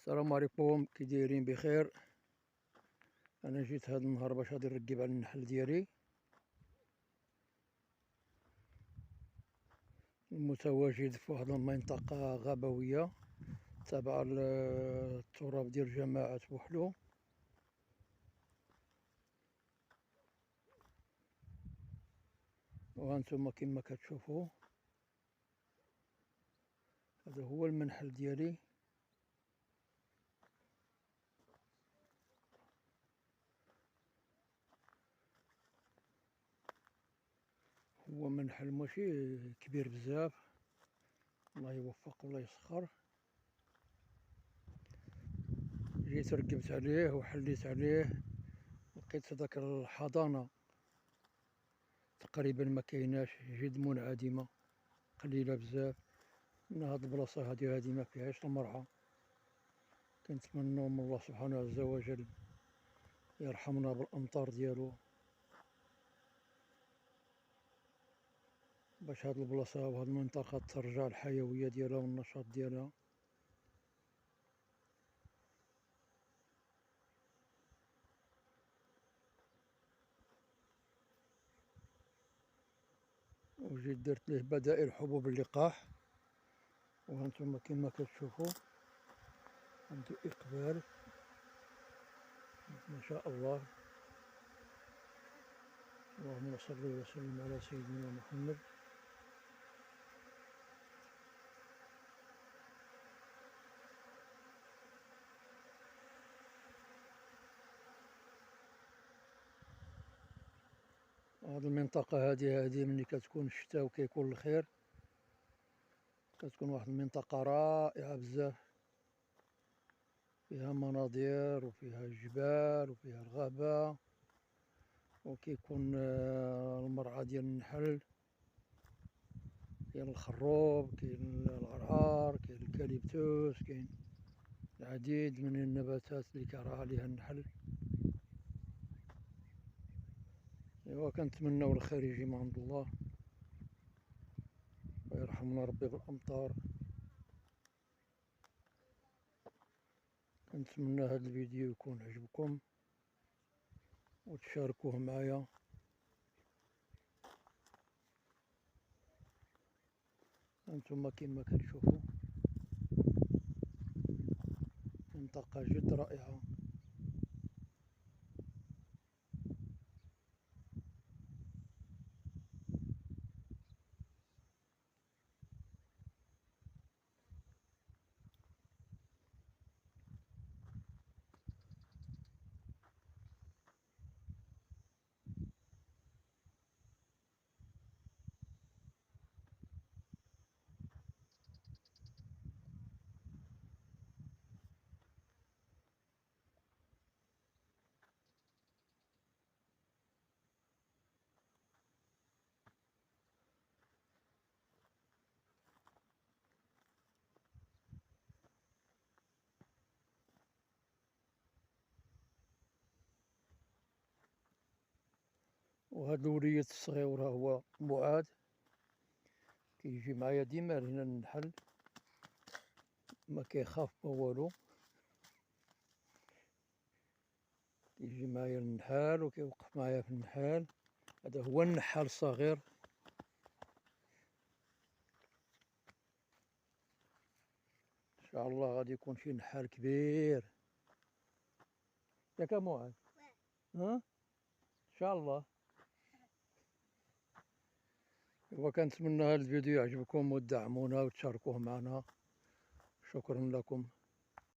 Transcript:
السلام عليكم، كي دايرين؟ بخير. انا جيت هذا النهار باش غادي نركب على النحل ديالي المتواجد في واحد المنطقة غابوية تابعة للتراب ديال جماعة بوحلو. وهانتوما كما كتشوفوا هذا هو المنحل ديالي. هو منحل ماشي كبير بزاف، الله يوفق والله يسخر. جيت ركبت عليه وحليت عليه، لقيت داك الحضانة تقريبا ما كايناش، جد منعدمة، قليلة بزاف. من هاد البلاصة هادي ما فيهاش المرعى. كنتمنوا من الله سبحانه عز وجل يرحمنا بالأمطار ديالو باش هاد البلاصة وهاد المنطقة ترجع الحيوية ديالها والنشاط ديالها. وجيت درت ليه بدائل حبوب اللقاح، وهانتوما كما كتشوفوا عنده إقبال ما شاء الله. اللهم صل وسلم على سيدنا محمد. هاد المنطقة هادي ملي كتكون الشتاء وكيكون الخير كتكون واحد المنطقة رائعة بزاف، فيها مناظر وفيها جبال وفيها الغابة، وكيكون المرعى ديال النحل، كاين الخروب، كاين العرعار، كاين الكاليبتوس، كاين العديد من النباتات اللي كيرعى عليها النحل. ايوا كنتمناو الخير يجي من عند الله ويرحمنا ربي بالامطار. كنتمنى هذا الفيديو يكون عجبكم وتشاركوه معايا. انتم كما كتشوفوا منطقة جد رائعة. وهذا الوليد الصغير هو معاذ، كيجي معايا ديما لهنا النحل، ما كيخاف ما والو، كيجي معايا للنحال وكيوقف معايا في النحال. هذا هو النحال الصغير. ان شاء الله غادي يكون شي نحال كبير، ياك معاذ؟ ها ان شاء الله. وكنتمنى هذا الفيديو يعجبكم وتدعمونا وتشاركوه معنا. شكرا لكم.